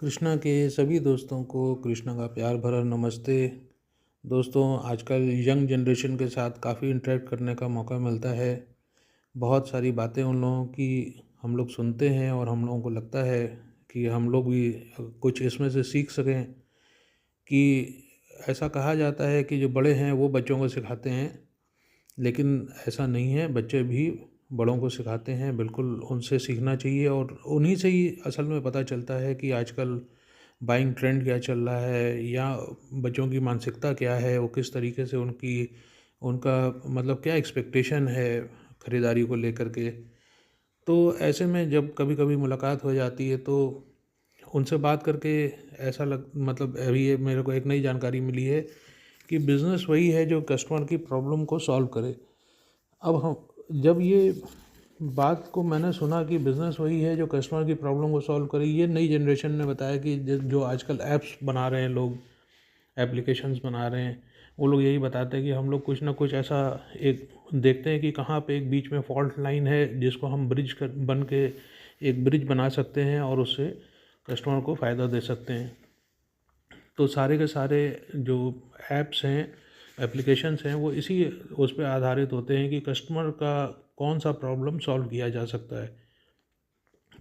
कृष्णा के सभी दोस्तों को कृष्णा का प्यार भरा नमस्ते। दोस्तों, आजकल यंग जनरेशन के साथ काफ़ी इंटरेक्ट करने का मौका मिलता है। बहुत सारी बातें उन लोगों की हम लोग सुनते हैं और हम लोगों को लगता है कि हम लोग भी कुछ इसमें से सीख सकें। कि ऐसा कहा जाता है कि जो बड़े हैं वो बच्चों को सिखाते हैं, लेकिन ऐसा नहीं है। बच्चे भी बड़ों को सिखाते हैं, बिल्कुल उनसे सीखना चाहिए और उन्हीं से ही असल में पता चलता है कि आजकल बाइंग ट्रेंड क्या चल रहा है या बच्चों की मानसिकता क्या है, वो किस तरीके से उनका मतलब क्या एक्सपेक्टेशन है ख़रीदारी को लेकर के। तो ऐसे में जब कभी कभी मुलाकात हो जाती है तो उनसे बात करके ऐसा लग मतलब अभी ये मेरे को एक नई जानकारी मिली है कि बिज़नेस वही है जो कस्टमर की प्रॉब्लम को सॉल्व करे। अब हम जब ये बात को मैंने सुना कि बिज़नेस वही है जो कस्टमर की प्रॉब्लम को सॉल्व करे, ये नई जनरेशन ने बताया कि जो आजकल ऐप्स बना रहे हैं लोग, एप्लीकेशंस बना रहे हैं, वो लोग यही बताते हैं कि हम लोग कुछ ना कुछ ऐसा एक देखते हैं कि कहाँ पे एक बीच में फॉल्ट लाइन है जिसको हम बन के एक ब्रिज बना सकते हैं और उससे कस्टमर को फ़ायदा दे सकते हैं। तो सारे के सारे जो ऐप्स हैं, एप्लीकेशंस हैं, वो इसी उस पे आधारित होते हैं कि कस्टमर का कौन सा प्रॉब्लम सॉल्व किया जा सकता है।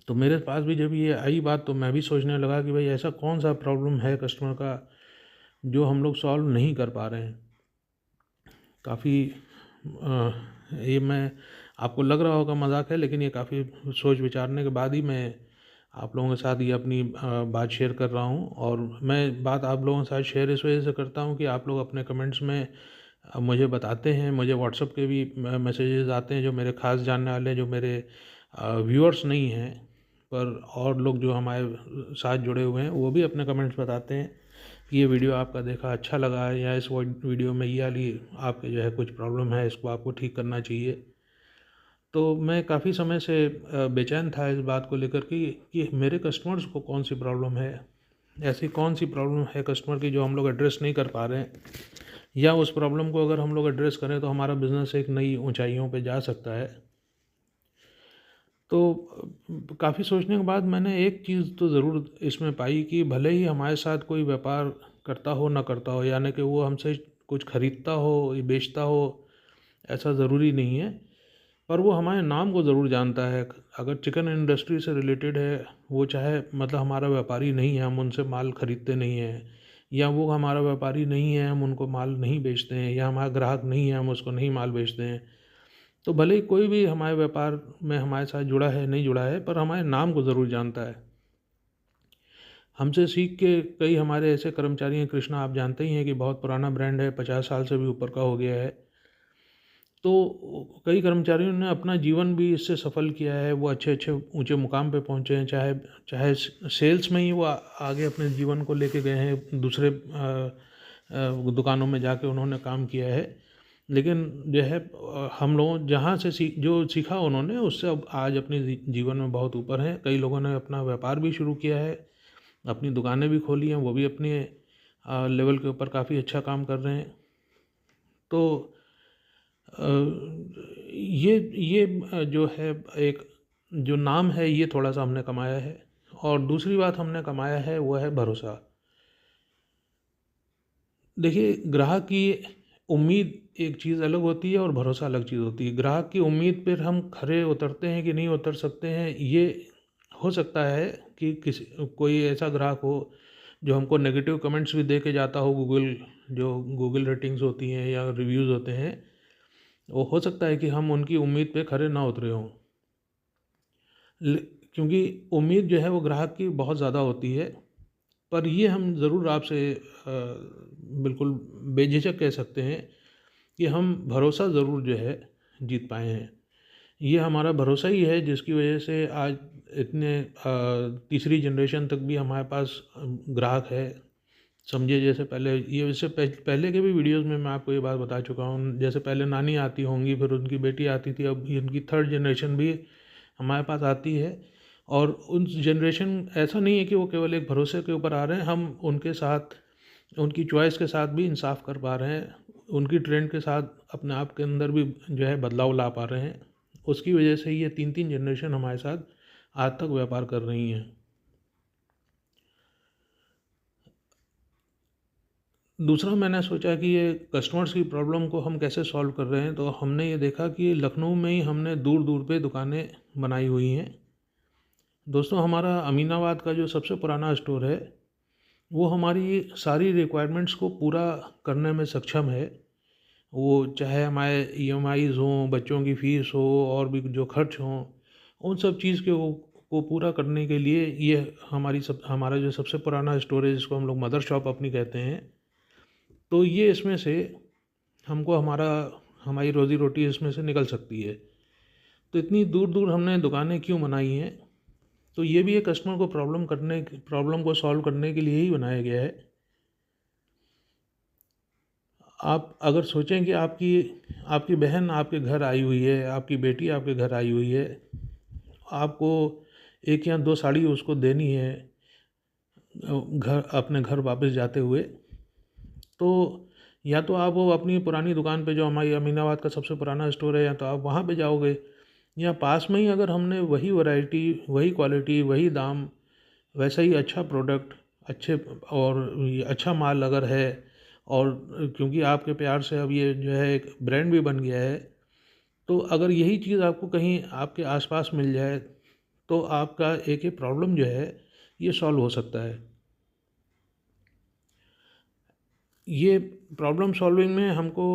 तो मेरे पास भी जब ये आई बात तो मैं भी सोचने लगा कि भाई ऐसा कौन सा प्रॉब्लम है कस्टमर का जो हम लोग सॉल्व नहीं कर पा रहे हैं। काफ़ी ये मैं आपको लग रहा होगा मजाक है, लेकिन ये काफ़ी सोच विचारने के बाद ही मैं आप लोगों के साथ ये अपनी बात शेयर कर रहा हूँ। और मैं बात आप लोगों के साथ शेयर इस वजह से करता हूँ कि आप लोग अपने कमेंट्स में मुझे बताते हैं। मुझे व्हाट्सएप के भी मैसेजेस आते हैं, जो मेरे ख़ास जानने वाले जो मेरे व्यूअर्स नहीं हैं पर और लोग जो हमारे साथ जुड़े हुए हैं वो भी अपने कमेंट्स बताते हैं कि ये वीडियो आपका देखा अच्छा लगा है, या इस वीडियो में ये वाली आपके जो है कुछ प्रॉब्लम है, इसको आपको ठीक करना चाहिए। तो मैं काफ़ी समय से बेचैन था इस बात को लेकर कि मेरे कस्टमर्स को कौन सी प्रॉब्लम है, ऐसी कौन सी प्रॉब्लम है कस्टमर की जो हम लोग एड्रेस नहीं कर पा रहे हैं, या उस प्रॉब्लम को अगर हम लोग एड्रेस करें तो हमारा बिज़नेस एक नई ऊंचाइयों पे जा सकता है। तो काफ़ी सोचने के बाद मैंने एक चीज़ तो ज़रूर इसमें पाई कि भले ही हमारे साथ कोई व्यापार करता हो ना करता हो, यानी कि वो हमसे कुछ ख़रीदता हो या बेचता हो, ऐसा ज़रूरी नहीं है, पर वो हमारे नाम को ज़रूर जानता है। अगर चिकन इंडस्ट्री से रिलेटेड है, वो चाहे मतलब हमारा व्यापारी नहीं है, हम उनसे माल ख़रीदते नहीं हैं, या वो हमारा व्यापारी नहीं है, हम उनको माल नहीं बेचते हैं, या हमारा ग्राहक नहीं है, हम उसको नहीं माल बेचते हैं। तो भले ही कोई भी हमारे व्यापार में हमारे साथ जुड़ा है नहीं जुड़ा है, पर हमारे नाम को ज़रूर जानता है। हमसे सीख के कई हमारे ऐसे कर्मचारी हैं, कृष्णा आप जानते ही हैं कि बहुत पुराना ब्रांड है, 50 साल से भी ऊपर का हो गया है। तो कई कर्मचारियों ने अपना जीवन भी इससे सफल किया है, वो अच्छे अच्छे ऊंचे मुकाम पे पहुंचे हैं। चाहे चाहे सेल्स में ही वो आगे अपने जीवन को लेके गए हैं, दूसरे दुकानों में जाके उन्होंने काम किया है। लेकिन जो है हम लोग जहाँ से जो सीखा उन्होंने, उससे अब आज अपने जीवन में बहुत ऊपर हैं। कई लोगों ने अपना व्यापार भी शुरू किया है, अपनी दुकानें भी खोली हैं, वो भी अपने लेवल के ऊपर काफ़ी अच्छा काम कर रहे हैं। तो अ, ये जो है एक जो नाम है, ये थोड़ा सा हमने कमाया है। और दूसरी बात हमने कमाया है वो है भरोसा। देखिए, ग्राहक की उम्मीद एक चीज़ अलग होती है और भरोसा अलग चीज़ होती है। ग्राहक की उम्मीद पर हम खरे उतरते हैं कि नहीं उतर सकते हैं, ये हो सकता है कि किसी कोई ऐसा ग्राहक हो जो हमको नेगेटिव कमेंट्स भी दे के जाता हो। जो गूगल रेटिंग्स होती हैं या रिव्यूज़ होते हैं, वो हो सकता है कि हम उनकी उम्मीद पे खरे ना उतरे हों। क्योंकि उम्मीद जो है वो ग्राहक की बहुत ज़्यादा होती है। पर ये हम ज़रूर आपसे बिल्कुल बेझिझक कह सकते हैं कि हम भरोसा ज़रूर जो है जीत पाए हैं। ये हमारा भरोसा ही है जिसकी वजह से आज इतने तीसरी जनरेशन तक भी हमारे पास ग्राहक है। समझिए, जैसे पहले ये इससे पहले के भी वीडियोस में मैं आपको ये बात बता चुका हूँ। जैसे पहले नानी आती होंगी, फिर उनकी बेटी आती थी, अब इनकी थर्ड जनरेशन भी हमारे पास आती है। और उन जनरेशन ऐसा नहीं है कि वो केवल एक भरोसे के ऊपर आ रहे हैं, हम उनके साथ उनकी चॉइस के साथ भी इंसाफ कर पा रहे हैं, उनकी ट्रेंड के साथ अपने आप के अंदर भी जो है बदलाव ला पा रहे हैं। उसकी वजह से ये तीन तीन जनरेशन हमारे साथ आज तक व्यापार कर रही हैं। दूसरा मैंने सोचा कि ये कस्टमर्स की प्रॉब्लम को हम कैसे सॉल्व कर रहे हैं, तो हमने ये देखा कि लखनऊ में ही हमने दूर दूर पे दुकानें बनाई हुई हैं। दोस्तों, हमारा अमीनाबाद का जो सबसे पुराना स्टोर है वो हमारी सारी रिक्वायरमेंट्स को पूरा करने में सक्षम है। वो चाहे हमारे ईएमआईज़ हों, बच्चों की फ़ीस हो और भी जो खर्च हों, उन सब चीज़ को पूरा करने के लिए ये हमारा जो सबसे पुराना स्टोर है, जिसको हम लोग मदर शॉप अपनी कहते हैं, तो ये इसमें से हमको हमारी रोज़ी रोटी इसमें से निकल सकती है। तो इतनी दूर दूर हमने दुकानें क्यों बनाई हैं, तो ये भी एक कस्टमर को प्रॉब्लम को सॉल्व करने के लिए ही बनाया गया है। आप अगर सोचें कि आपकी आपकी बहन आपके घर आई हुई है, आपकी बेटी आपके घर आई हुई है, आपको 1 या 2 साड़ी उसको देनी है अपने घर वापस जाते हुए, तो या तो आप वो अपनी पुरानी दुकान पे, जो हमारी अमीनाबाद का सबसे पुराना स्टोर है, या तो आप वहाँ पे जाओगे, या पास में ही अगर हमने वही वैरायटी, वही क्वालिटी, वही दाम, वैसा ही अच्छा प्रोडक्ट, अच्छे और ये अच्छा माल अगर है, और क्योंकि आपके प्यार से अब ये जो है एक ब्रांड भी बन गया है, तो अगर यही चीज़ आपको कहीं आपके आसपास मिल जाए तो आपका एक ये प्रॉब्लम जो है ये सॉल्व हो सकता है। ये प्रॉब्लम सॉल्विंग में हमको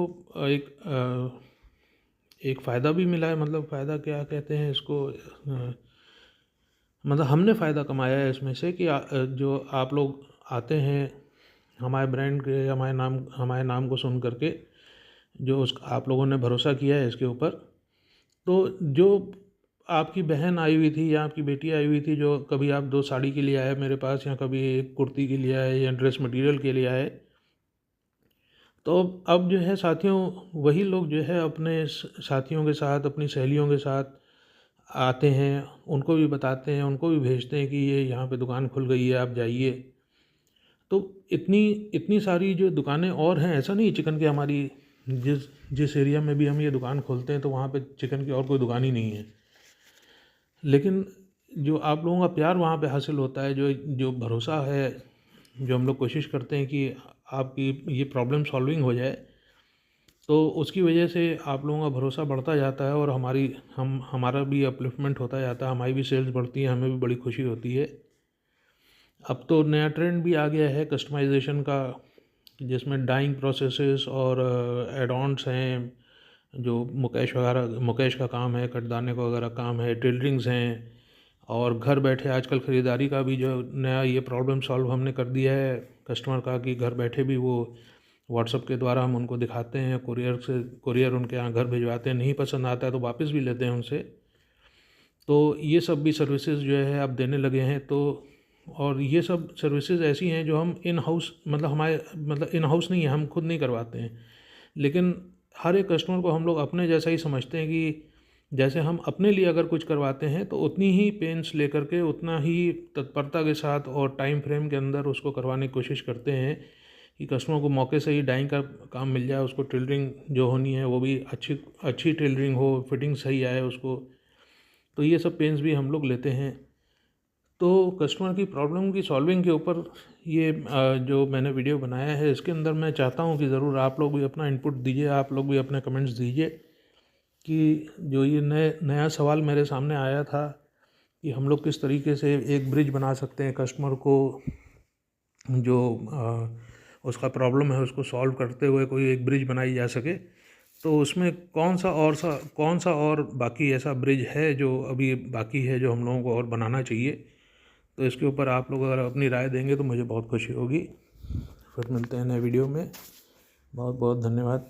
एक फ़ायदा भी मिला है। मतलब फ़ायदा क्या कहते हैं इसको, मतलब हमने फ़ायदा कमाया है इसमें से कि जो आप लोग आते हैं हमारे ब्रांड के, हमारे नाम को सुन करके, जो उस आप लोगों ने भरोसा किया है इसके ऊपर, तो जो आपकी बहन आई हुई थी या आपकी बेटी आई हुई थी, जो कभी आप 2 साड़ी के लिए आए मेरे पास, या कभी एक कुर्ती के लिए आए, या ड्रेस मटेरियल के लिए आए, तो अब जो है साथियों, वही लोग जो है अपने साथियों के साथ, अपनी सहेलियों के साथ आते हैं, उनको भी बताते हैं, उनको भी भेजते हैं कि ये यहाँ पे दुकान खुल गई है, आप जाइए। तो इतनी इतनी सारी जो दुकानें और हैं, ऐसा नहीं चिकन की हमारी जिस जिस एरिया में भी हम ये दुकान खोलते हैं तो वहाँ पे चिकन की और कोई दुकान ही नहीं है। लेकिन जो आप लोगों का प्यार वहाँ पे हासिल होता है, जो जो भरोसा है, जो हम लोग कोशिश करते हैं कि आपकी ये प्रॉब्लम सॉल्विंग हो जाए, तो उसकी वजह से आप लोगों का भरोसा बढ़ता जाता है, और हमारा भी अपलिफ्टमेंट होता जाता है, हमारी भी सेल्स बढ़ती है, हमें भी बड़ी खुशी होती है। अब तो नया ट्रेंड भी आ गया है कस्टमाइजेशन का, जिसमें डाइंग प्रोसेसेस और एड ऑन्स हैं, जो मुकेश का काम है, कटदाने का वगैरह काम है, टेलरिंग्स हैं, और घर बैठे आजकल ख़रीदारी का भी जो नया ये प्रॉब्लम सॉल्व हमने कर दिया है कस्टमर का, कि घर बैठे भी वो व्हाट्सअप के द्वारा हम उनको दिखाते हैं, कुरियर उनके यहाँ घर भिजवाते हैं, नहीं पसंद आता है तो वापस भी लेते हैं उनसे। तो ये सब भी सर्विसेज जो है अब देने लगे हैं। तो और ये सब सर्विसेज ऐसी हैं जो हम इन हाउस, मतलब इन हाउस नहीं है, हम खुद नहीं करवाते हैं, लेकिन हर एक कस्टमर को हम लोग अपने जैसा ही समझते हैं, कि जैसे हम अपने लिए अगर कुछ करवाते हैं तो उतनी ही पेंस लेकर के, उतना ही तत्परता के साथ और टाइम फ्रेम के अंदर उसको करवाने की कोशिश करते हैं, कि कस्टमर को मौके से ही डाइंग का काम मिल जाए, उसको टेलरिंग जो होनी है वो भी अच्छी टेलरिंग हो, फिटिंग सही आए उसको। तो ये सब पेंस भी हम लोग लेते हैं। तो कस्टमर की प्रॉब्लम की सॉल्विंग के ऊपर ये जो मैंने वीडियो बनाया है, इसके अंदर मैं चाहता हूँ कि ज़रूर आप लोग भी अपना इनपुट दीजिए, आप लोग भी अपने कमेंट्स दीजिए, कि जो ये नया सवाल मेरे सामने आया था कि हम लोग किस तरीके से एक ब्रिज बना सकते हैं कस्टमर को, जो उसका प्रॉब्लम है उसको सॉल्व करते हुए कोई एक ब्रिज बनाई जा सके। तो उसमें कौन सा और बाकी ऐसा ब्रिज है जो अभी बाकी है, जो हम लोगों को और बनाना चाहिए। तो इसके ऊपर आप लोग अगर अपनी राय देंगे तो मुझे बहुत खुशी होगी। फिर मिलते हैं नए वीडियो में। बहुत बहुत धन्यवाद।